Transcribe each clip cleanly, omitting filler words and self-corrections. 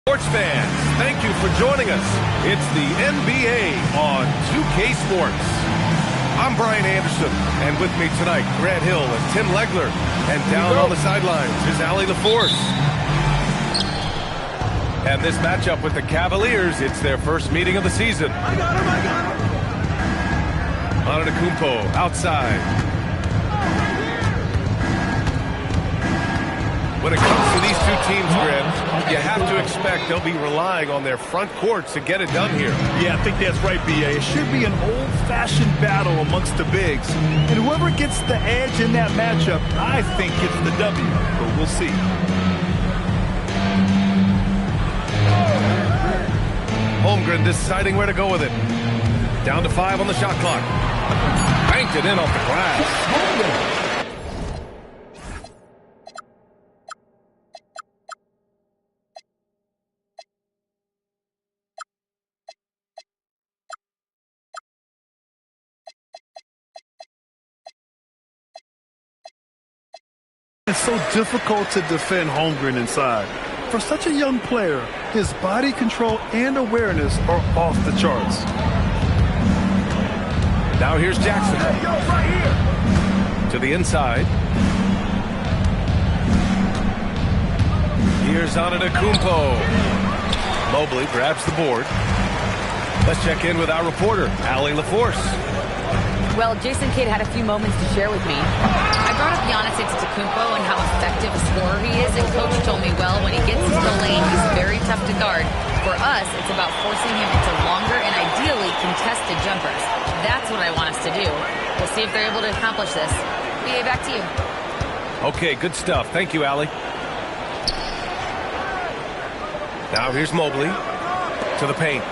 Sports fans, thank you for joining us. It's the NBA on 2K Sports. I'm Brian Anderson, and with me tonight, Grant Hill and Tim Legler. And down on the sidelines is Allie LaForce. And this matchup with the Cavaliers, it's their first meeting of the season. I got him. Antetokounmpo outside. When it comes to these two teams, Grant, you have to expect they'll be relying on their front court to get it done here. Yeah, I think that's right, B.A. It should be an old-fashioned battle amongst the bigs. And whoever gets the edge in that matchup, I think gets the W. But we'll see. Holmgren deciding where to go with it. Down to 5 on the shot clock. Banked it in off the glass. It's so difficult to defend Holmgren inside. For such a young player, his body control and awareness are off the charts. Now here's Jackson. Right here. To the inside. Here's Antetokounmpo. Mobley grabs the board. Let's check in with our reporter, Allie LaForce. Well, Jason Kidd had a few moments to share with me. I brought up Giannis Antetokounmpo and how effective a scorer he is, and Coach told me, well, when he gets into the lane, he's very tough to guard. For us, it's about forcing him into longer and ideally contested jumpers. That's what I want us to do. We'll see if they're able to accomplish this. BA, back to you. Okay, good stuff. Thank you, Allie. Now here's Mobley to the paint.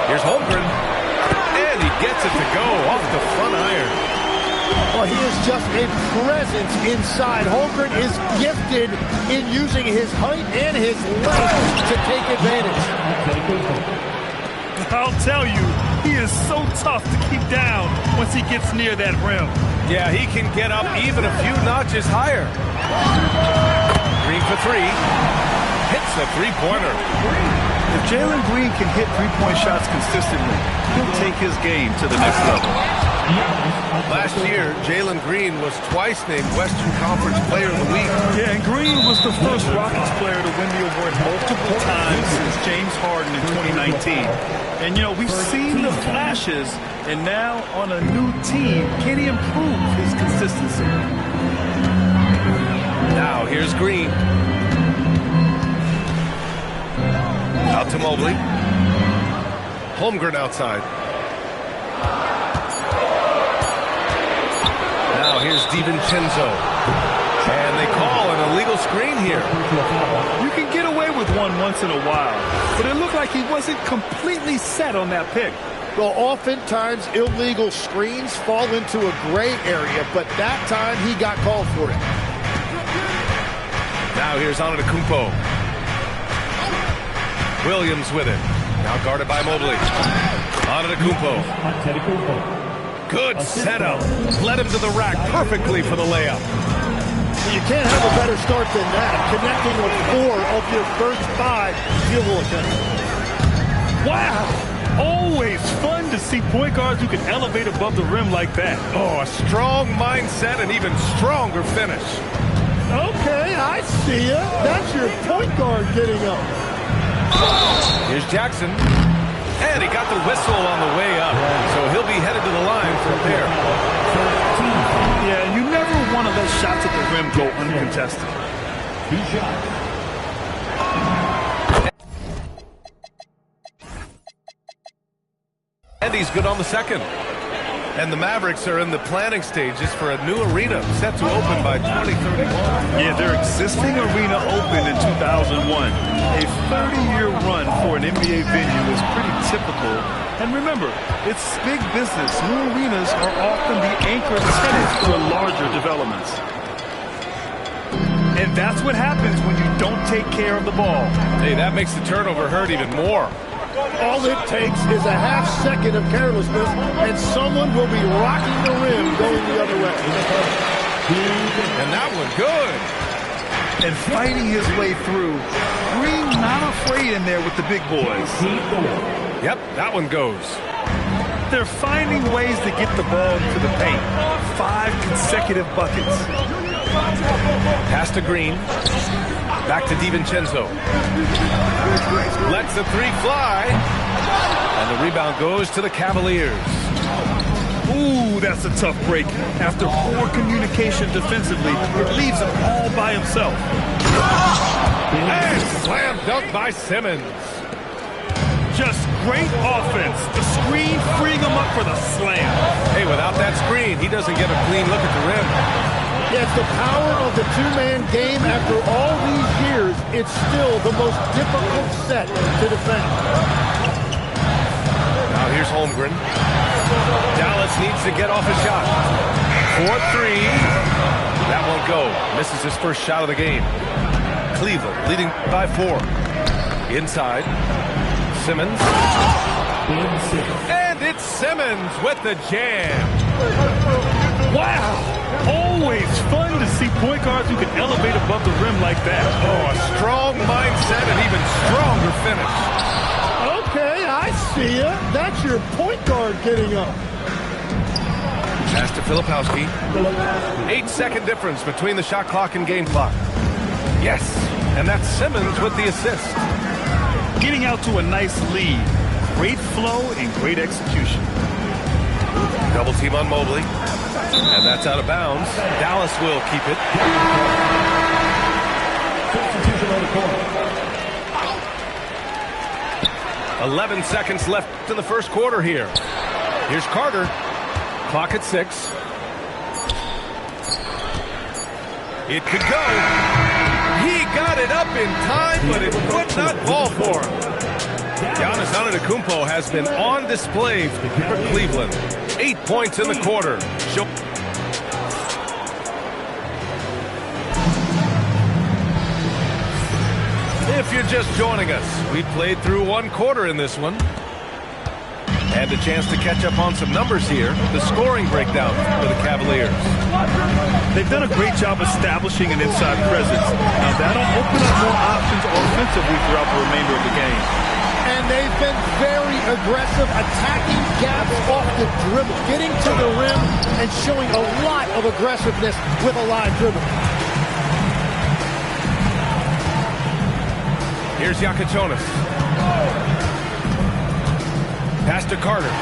Here's Holmgren. And he gets it to go off the front iron. Well, he is just a presence inside. Holmgren is gifted in using his height and his length to take advantage. I'll tell you, he is so tough to keep down once he gets near that rim. Yeah, he can get up even a few notches higher. Green for 3. Hits a three-pointer. If Jalen Green can hit three-point shots consistently, he'll take his game to the next level. Last year, Jalen Green was twice named Western Conference Player of the Week. Yeah, and Green was the first Rockets player to win the award multiple times since James Harden in 2019. And, you know, we've seen the flashes, and now on a new team, can he improve his consistency? Now, here's Green. Out to Mobley. Holmgren outside. Now here's DiVincenzo. And they call an illegal screen here. You can get away with one once in a while, but it looked like he wasn't completely set on that pick. Well, oftentimes illegal screens fall into a gray area, but that time he got called for it. Now here's Antetokounmpo. Williams with it. Now guarded by Mobley. Antetokounmpo. Good setup. Led him to the rack perfectly for the layup. You can't have a better start than that. Connecting with 4 of your first 5 field goal attempts. Wow! Always fun to see point guards who can elevate above the rim like that. Oh, a strong mindset and even stronger finish. Okay, I see you. That's your point guard getting up. Here's Jackson. And he got the whistle on the way up. So he'll be headed to the line for a pair. Yeah, you never want to let shots at the rim go uncontested. And he's good on the second. And the Mavericks are in the planning stages for a new arena set to open by 2031. Yeah, their existing arena opened in 2001. A 30-year run for an NBA venue is pretty typical. And remember, it's big business. New arenas are often the anchor tenant for larger developments. And that's what happens when you don't take care of the ball. Hey, that makes the turnover hurt even more. All it takes is a half second of carelessness, and someone will be rocking the rim going the other way. And that one good. And fighting his way through, Green not afraid in there with the big boys. Yep, that one goes. They're finding ways to get the ball into the paint. 5 consecutive buckets. Pass to Green. Back to DiVincenzo. Lets the three fly. And the rebound goes to the Cavaliers. Ooh, that's a tough break. After poor communication defensively, it leaves him all by himself. And slam dunk by Simmons. Just great offense. The screen freeing him up for the slam. Hey, without that screen, he doesn't get a clean look at the rim. Yeah, it's the power of the two-man game. After all these years, it's still the most difficult set to defend. Now here's Holmgren. Dallas needs to get off a shot. 4-3. That won't go. Misses his first shot of the game. Cleveland leading by 4. Inside. Simmons. And it's Simmons with the jam. Wow! Always fun to see point guards who can elevate above the rim like that. Oh, a strong mindset and even stronger finish. Okay, I see ya. That's your point guard getting up. Pass to Filipowski. 8-second difference between the shot clock and game clock. Yes, and that's Simmons with the assist. Getting out to a nice lead. Great flow and great execution. Double team on Mobley. And that's out of bounds. Dallas will keep it. Substitution on the court. 11 seconds left in the first quarter here. Here's Carter. Clock at 6. It could go. He got it up in time, but it would not fall for him. Giannis Antetokounmpo has been on display for Cleveland. 8 points in the quarter. If you're just joining us, we played through 1 quarter in this one. And a chance to catch up on some numbers here. The scoring breakdown for the Cavaliers. They've done a great job establishing an inside presence. Now that'll open up more options offensively throughout the remainder of the game. And they've been very aggressive, attacking gaps off the dribble, getting to the rim and showing a lot of aggressiveness with a live dribble. Here's Yakichonis. Pass to Carter.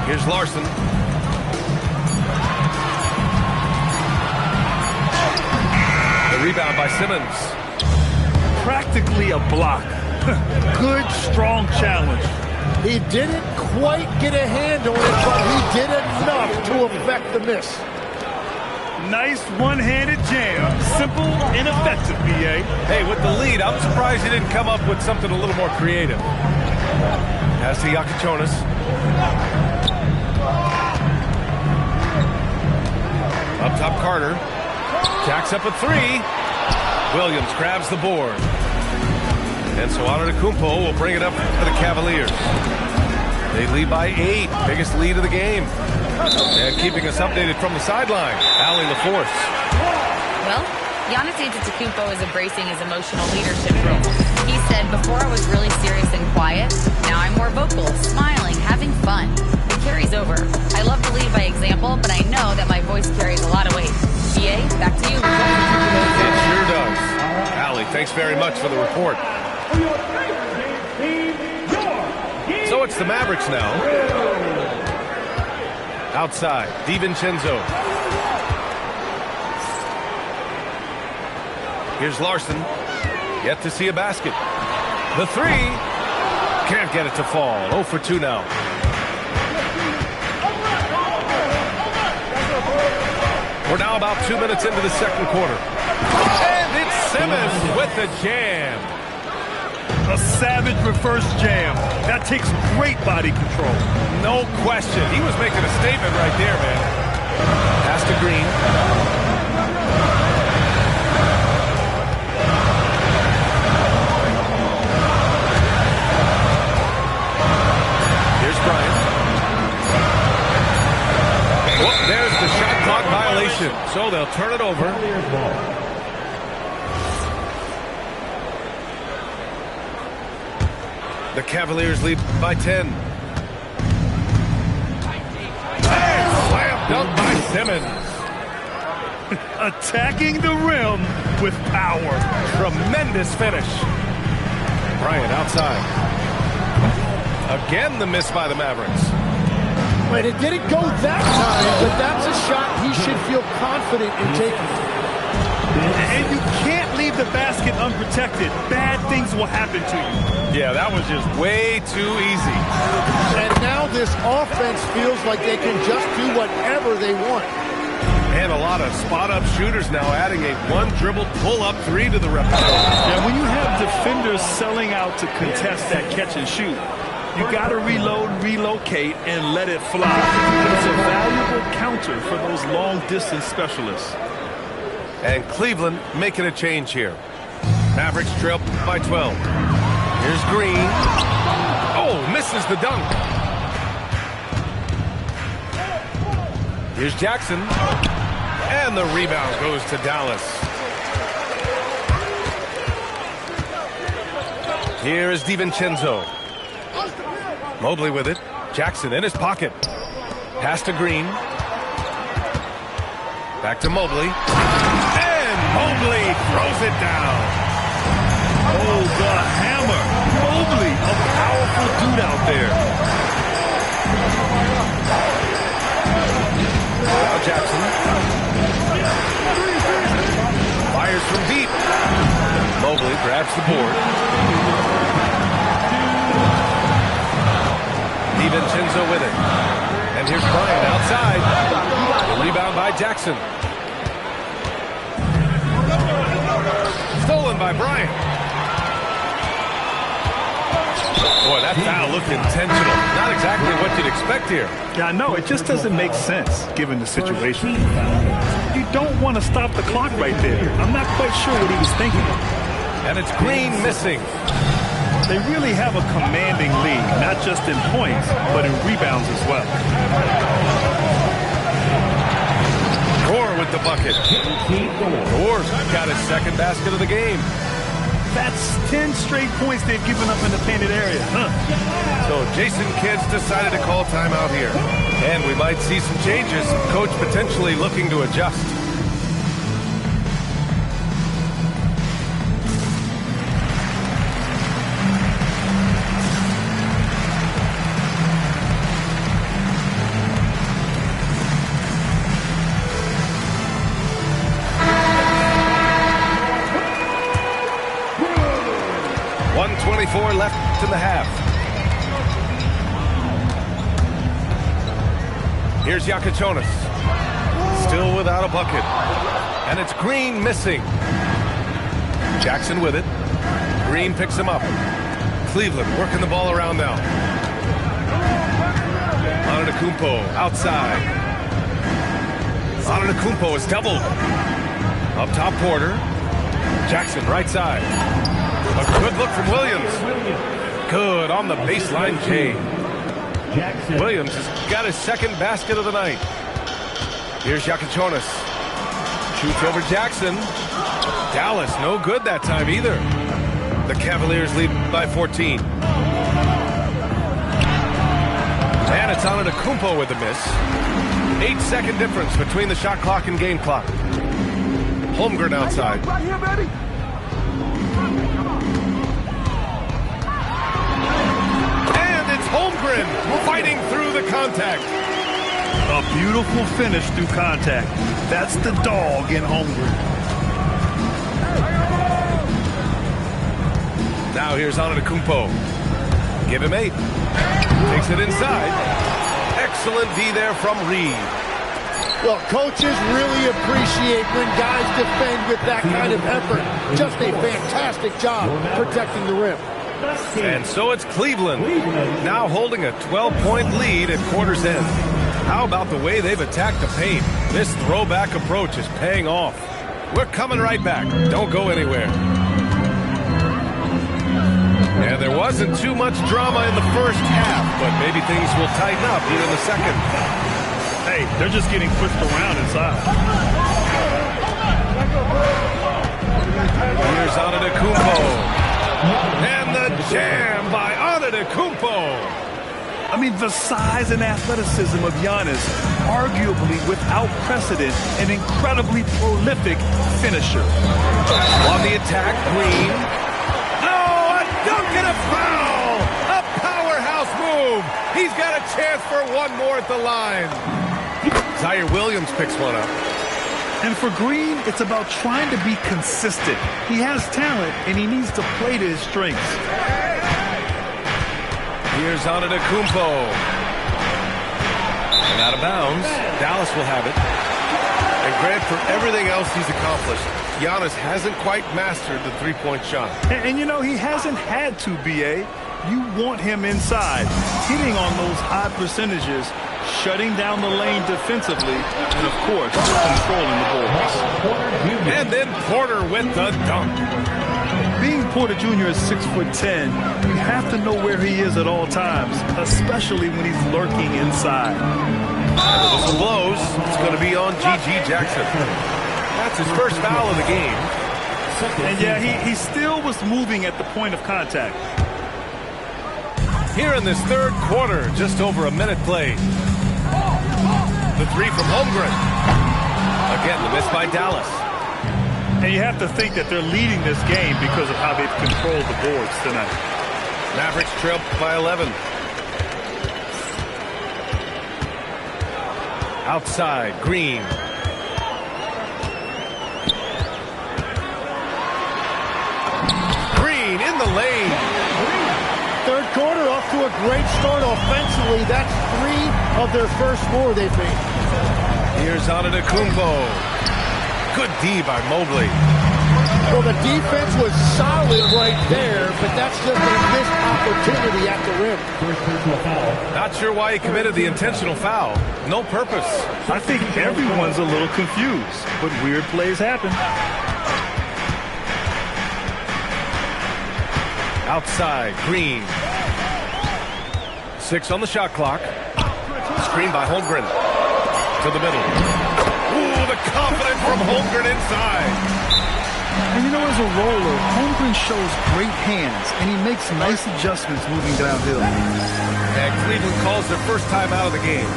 Here's Larson. The rebound by Simmons. Practically a block. Good, strong challenge. He didn't quite get a hand on it, but he did enough to affect the miss. Nice one-handed jam. Simple and effective, B.A. Hey, with the lead, I'm surprised he didn't come up with something a little more creative. Pass to Yakichonis. Up top, Carter. Jacks up a 3. Williams grabs the board. And so Antetokounmpo will bring it up for the Cavaliers. They lead by 8. Biggest lead of the game. And keeping us updated from the sideline, Allie LaForce. Well, Giannis Antetokounmpo is embracing his emotional leadership role. He said, before I was really serious and quiet, now I'm more vocal, smiling, having fun. It carries over. I love to lead by example, but I know that my voice carries a lot of weight. BA, back to you. It sure does. Allie, thanks very much for the report. So it's the Mavericks now. Outside, DiVincenzo. Here's Larson. Yet to see a basket. The 3. Can't get it to fall. 0 for 2 now. We're now about 2 minutes into the second quarter. And it's Simmons with the jam. A savage reverse jam. That takes great body control. No question. He was making a statement right there, man. Pass to Green. Here's Bryant. Well, there's the shot clock violation. So they'll turn it over. The Cavaliers lead by 10. And slam dunk by Simmons. Attacking the rim with power. Tremendous finish. Bryant outside. Again the miss by the Mavericks. Wait, it didn't go that time, but that's a shot he should feel confident in taking. And you can't leave the basket unprotected. Bad things will happen to you. Yeah, that was just way too easy. And now this offense feels like they can just do whatever they want. And a lot of spot-up shooters now adding a one-dribble pull-up three to the repertoire. Yeah, when you have defenders selling out to contest that catch and shoot, you got to reload, relocate, and let it fly. It's a valuable counter for those long-distance specialists. And Cleveland making a change here. Mavericks trail by 12. Here's Green. Oh, misses the dunk. Here's Jackson. And the rebound goes to Dallas. Here is DiVincenzo. Mobley with it. Jackson in his pocket. Pass to Green. Back to Mobley. And Mobley throws it down. Oh, the hammer. Mobley, a powerful dude out there. Now Jackson. Fires from deep. Mobley grabs the board. DiVincenzo with it. And here's Bryant outside. The rebound by Jackson. Stolen by Bryant. Boy, that foul looked intentional. Not exactly what you'd expect here. Yeah, I know. It just doesn't make sense given the situation. You don't want to stop the clock right there. I'm not quite sure what he was thinking. And it's Green missing. They really have a commanding lead, not just in points, but in rebounds as well. Gore with the bucket. Gore's got his second basket of the game. That's 10 straight points they've given up in the painted area. So Jason Kidd's decided to call timeout here. And we might see some changes. Coach potentially looking to adjust. .124 left in the half. Here's Yakichonis. Still without a bucket. And it's Green missing. Jackson with it. Green picks him up. Cleveland working the ball around now. Antetokounmpo outside. Antetokounmpo is doubled. Up top, Porter. Jackson right side. A good look from Williams. Good on the baseline, Jay. Williams has got his second basket of the night. Here's Yakichonis. Shoots over Jackson. Dallas, no good that time either. The Cavaliers lead by 14. And it's Antetokounmpo with the miss. 8-second difference between the shot clock and game clock. Holmgren outside. Right here, baby. Holmgren fighting through the contact. A beautiful finish through contact. That's the dog in Holmgren. Now here's Antetokounmpo. Give him 8. Takes it inside. Excellent D there from Reed. Well, coaches really appreciate when guys defend with that kind of effort. Just a fantastic job protecting the rim. And so it's Cleveland, now holding a 12-point lead at quarter's end. How about the way they've attacked the paint? This throwback approach is paying off. We're coming right back. Don't go anywhere. And there wasn't too much drama in the first half, but maybe things will tighten up here in the second. Hey, they're just getting pushed around inside. Here's Antetokounmpo. And the jam by Antetokounmpo. Antetokounmpo. I mean, the size and athleticism of Giannis, arguably without precedent, an incredibly prolific finisher. On the attack, Green. No, a dunk and a foul! A powerhouse move! He's got a chance for one more at the line. Zaire Williams picks one up. And for Green, it's about trying to be consistent. He has talent, and he needs to play to his strengths. Here's Antetokounmpo. And out of bounds. Dallas will have it. And Grant, for everything else he's accomplished, Giannis hasn't quite mastered the three-point shot. And you know, he hasn't had to, B.A. You want him inside, hitting on those high percentages, shutting down the lane defensively, and, of course, controlling the boards. And then Porter with the dunk. Being Porter Jr. is 6'10", you have to know where he is at all times, especially when he's lurking inside. And the whistle blows. It's going to be on G.G. Jackson. That's his first foul of the game. And yeah, he still was moving at the point of contact. Here in this third quarter, just over a minute played. The three from Holmgren. Again, the miss by Dallas. And you have to think that they're leading this game because of how they've controlled the boards tonight. Mavericks trail by 11. Outside, Green. Green in the lane. Third quarter off to a great start offensively. That's 3 of their first 4 they've made. Here's Antetokounmpo. Good D by Mobley. Well, the defense was solid right there, but that's just a missed opportunity at the rim. Not sure why he committed the intentional foul. No purpose. I think everyone's a little confused, but weird plays happen. Outside, Green. 6 on the shot clock. Screen by Holmgren. To the middle. Ooh, the confidence from Holmgren inside. And you know, as a roller, Holmgren shows great hands, and he makes nice adjustments moving downhill. And Cleveland calls their first time out of the game.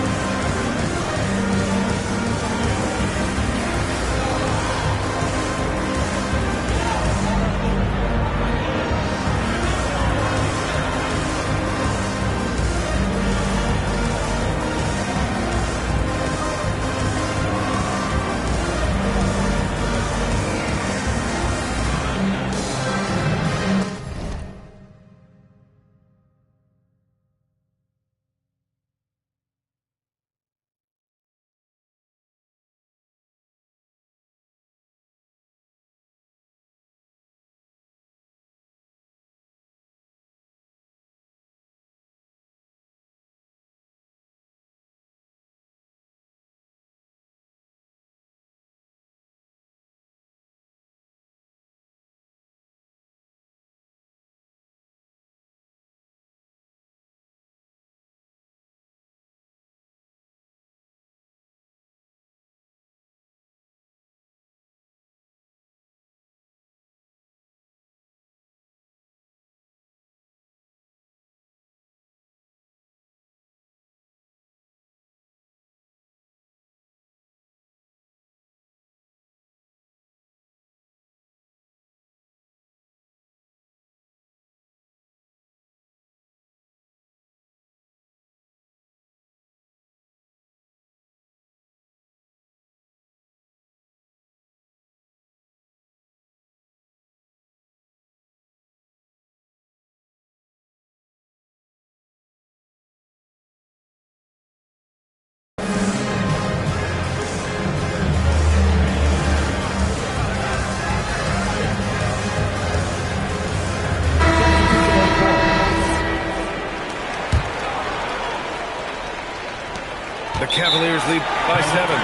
The Cavaliers lead by 7.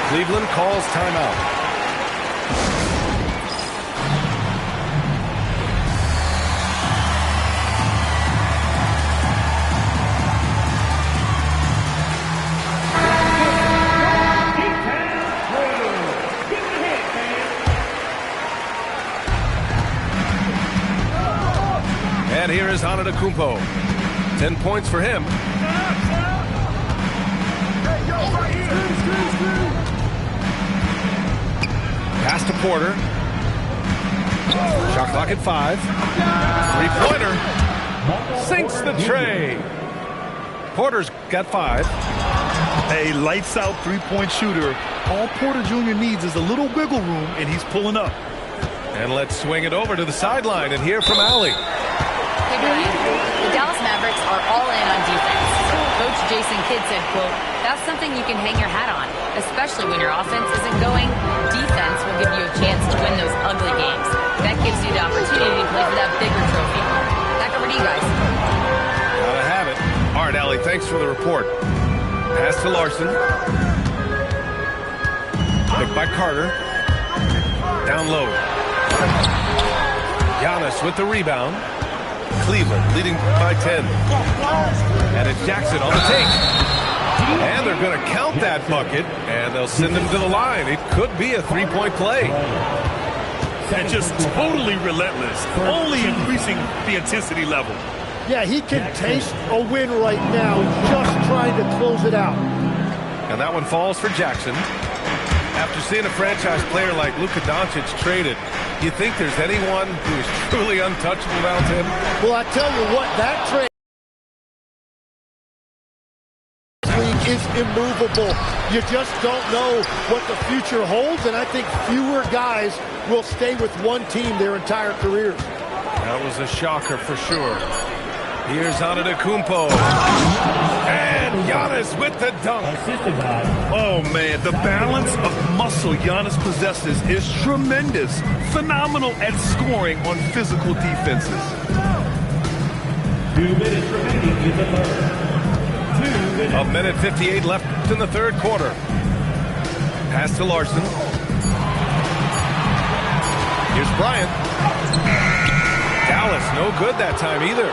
Cleveland calls timeout. And here is Antetokounmpo. 10 points for him. Pass to Porter. Shot clock at 5. Three-pointer. Sinks the tray. Porter's got 5. A lights-out three-point shooter. All Porter Jr. needs is a little wiggle room, and he's pulling up. And let's swing it over to the sideline and hear from Allie. Hey, Brian. The Dallas Mavericks are all in on defense. Coach Jason Kidd said, quote, "That's something you can hang your hat on, especially when your offense isn't going. Defense will give you a chance to win those ugly games. That gives you the opportunity to play for that bigger trophy." Back over to you guys. Gotta have it. All right, Allie, thanks for the report. Pass to Larson. Picked by Carter. Down low. Giannis with the rebound. Cleveland leading by 10. And it's Jackson on the take. And they're going to count that bucket, and they'll send him to the line. It could be a three-point play. And just totally relentless, only increasing the intensity level. Yeah, he can taste a win right now. He's just trying to close it out. And that one falls for Jackson. After seeing a franchise player like Luka Doncic traded, do you think there's anyone who is truly untouchable now, Tim? Well, I tell you what, that trade is immovable. You just don't know what the future holds, and I think fewer guys will stay with one team their entire careers. That was a shocker for sure. Here's Antetokounmpo. And Giannis with the dunk. Oh, man, the balance of muscle Giannis possesses is tremendous. Phenomenal at scoring on physical defenses. 2 minutes remaining in the third. 2 minutes. A minute 58 left in the third quarter. Pass to Larson. Here's Bryant. Dallas, no good that time either.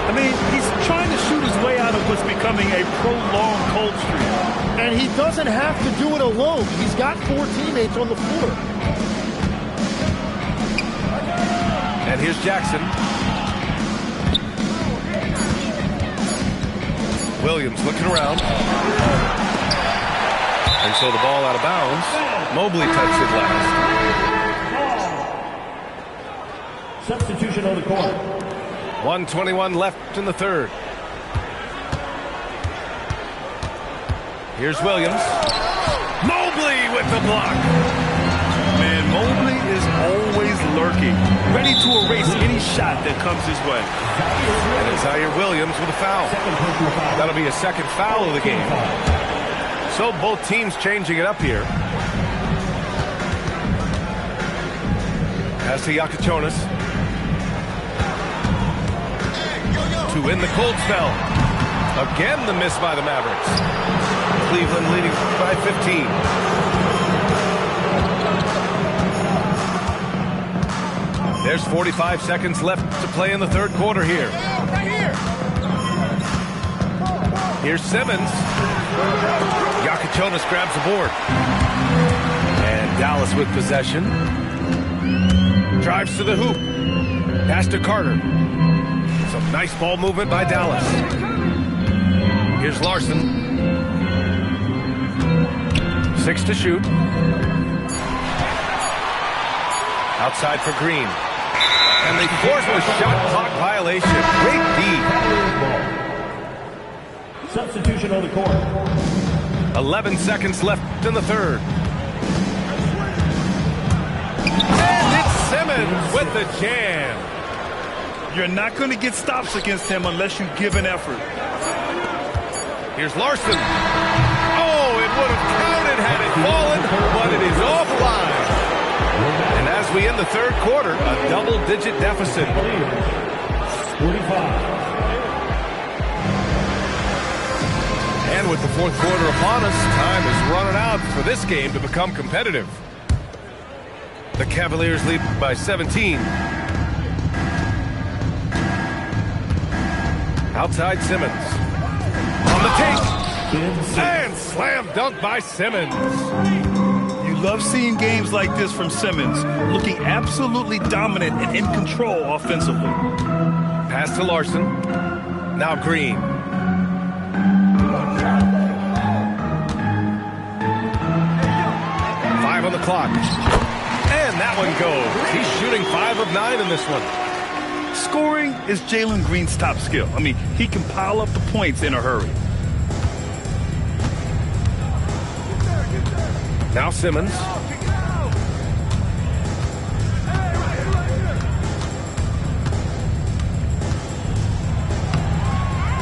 I mean, he's trying to shoot his way out of what's becoming a prolonged cold streak. And he doesn't have to do it alone. He's got 4 teammates on the floor. And here's Jackson. Williams looking around. And so the ball out of bounds. Mobley touched it last. Substitution on the court. 1:21 left in the third. Here's Williams. Mobley with the block. Man, Mobley is always lurking, ready to erase any shot that comes his way. And it's Zaire Williams with a foul. That'll be a second foul of the game. So both teams changing it up here. Pass to Yakichonis. To end the cold spell. Again, the miss by the Mavericks. Cleveland leading by 15. There's 45 seconds left to play in the third quarter here. Here's Simmons. Yakichonis grabs the board. And Dallas with possession. Drives to the hoop. Pass to Carter. Some nice ball movement by Dallas. Here's Larson. 6 to shoot. Outside for Green. And they force a shot clock violation. Great D. Substitution on the court. 11 seconds left in the third. And it's Simmons with the jam. You're not going to get stops against him unless you give an effort. Here's Larson. Oh, it would have counted had it fallen, but it is offline. And as we end the third quarter, a double-digit deficit. 45. And with the fourth quarter upon us, time is running out for this game to become competitive. The Cavaliers lead by 17. Outside Simmons. On the take. And slam dunk by Simmons. You love seeing games like this from Simmons, looking absolutely dominant and in control offensively. Pass to Larson. Now Green. On the clock. And that one goes. He's shooting 5 of 9 in this one. Scoring is Jalen Green's top skill. I mean, he can pile up the points in a hurry. Now Simmons.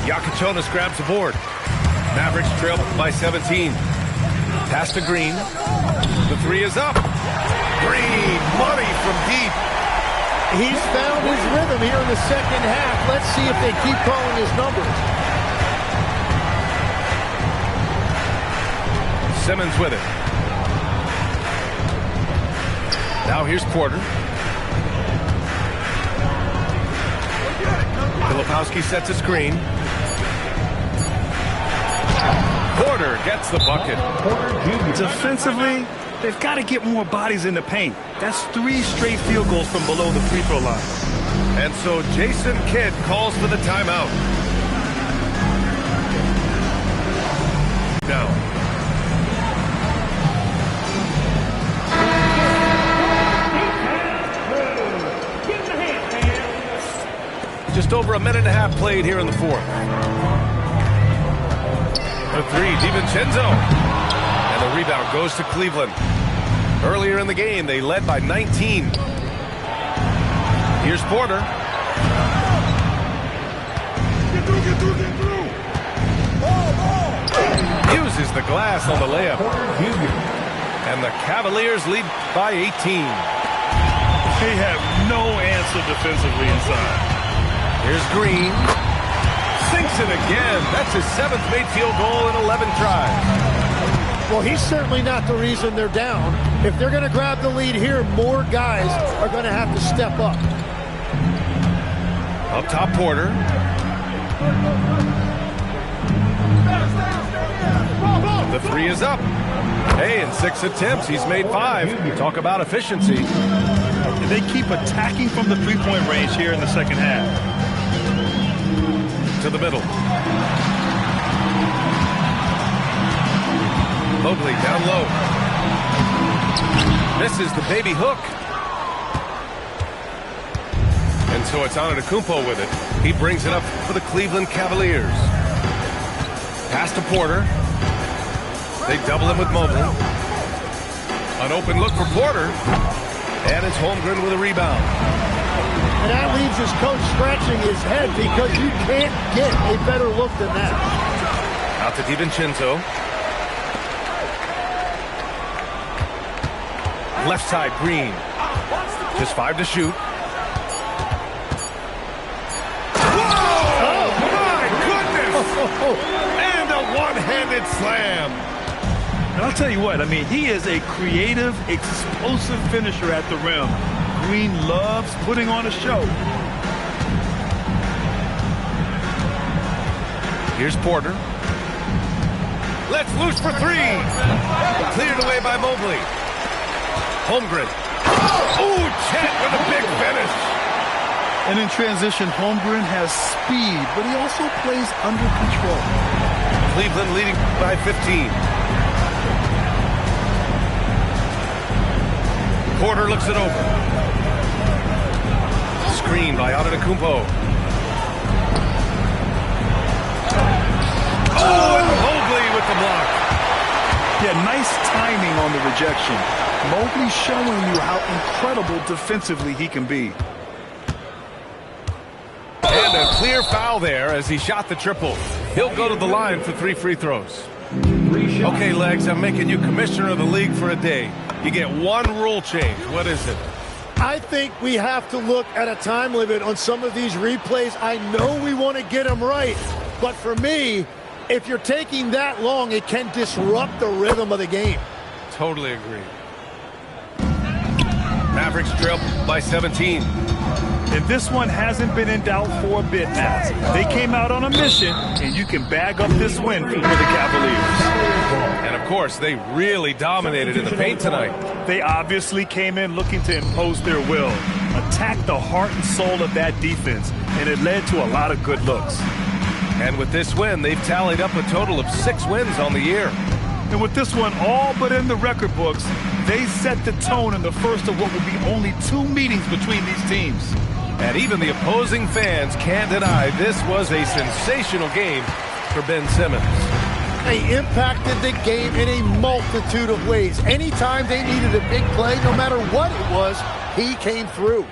Yakuchonis grabs the board. Mavericks trail by 17. Pass to Green. The 3 is up. Green, money from deep. He's found his rhythm here in the second half. Let's see if they keep calling his numbers. Simmons with it. Now here's Porter. Filipowski sets a screen. Porter gets the bucket. Defensively, they've got to get more bodies in the paint. That's 3 straight field goals from below the free throw line. And so Jason Kidd calls for the timeout. Now. Just over a minute and a half played here in the fourth. The 3, DiVincenzo. And the rebound goes to Cleveland. Earlier in the game, they led by 19. Here's Porter. Get through. Uses the glass on the layup. And the Cavaliers lead by 18. They have no answer defensively inside. Here's Green. Sinks it again. That's his 7th made field goal in 11 tries. Well, he's certainly not the reason they're down. If they're going to grab the lead here, more guys are going to have to step up. Up top, Porter. The 3 is up. Hey, in 6 attempts, he's made 5. Talk about efficiency. They keep attacking from the three-point range here in the second half. To the middle. Mobley down low. Misses the baby hook. And so it's Antetokounmpo with it. He brings it up for the Cleveland Cavaliers. Pass to Porter. They double him with Mobley. An open look for Porter. And it's Holmgren with a rebound. And that leaves his coach scratching his head because you can't get a better look than that. Out to DiVincenzo. Left side, Green. Just 5 to shoot. Whoa! Oh, my goodness! And a one-handed slam. And I'll tell you what, I mean, he is a creative, explosive finisher at the rim. Green loves putting on a show. Here's Porter. Let's loose for 3. Cleared away by Mobley. Holmgren. Ooh, Chet with a big finish. And in transition, Holmgren has speed, but he also plays under control. Cleveland leading by 15. Porter looks it over. Screen by Antetokounmpo. Oh, and Mobley with the block. Yeah, nice timing on the rejection. Mobley showing you how incredible defensively he can be. And a clear foul there as he shot the triple. He'll go to the line for 3 free throws. Okay, Legs, I'm making you commissioner of the league for a day. You get 1 rule change. What is it? I think we have to look at a time limit on some of these replays. I know we want to get them right, but for me, if you're taking that long, it can disrupt the rhythm of the game. Totally agree. Mavericks trail by 17. And this one hasn't been in doubt for a bit now. They came out on a mission, and you can bag up this win for the Cavaliers. And of course, they really dominated in the paint tonight. They obviously came in looking to impose their will, attack the heart and soul of that defense, and it led to a lot of good looks. And with this win, they've tallied up a total of 6 wins on the year. And with this one all but in the record books, they set the tone in the first of what will be only 2 meetings between these teams. And even the opposing fans can't deny this was a sensational game for Ben Simmons. They impacted the game in a multitude of ways. Anytime they needed a big play, no matter what it was, he came through.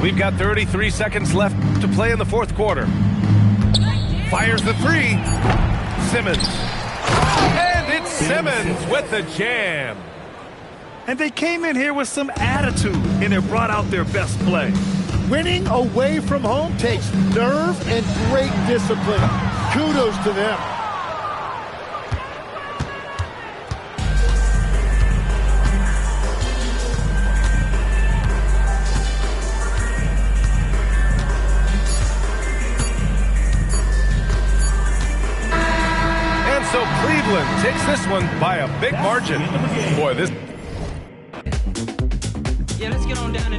We've got 33 seconds left to play in the fourth quarter. Fires the 3. Simmons. And it's Simmons with the jam. And they came in here with some attitude, and it brought out their best play. Winning away from home takes nerve and great discipline. Kudos to them. So Cleveland takes this one by a big margin. Boy, this... Yeah, let's get on down.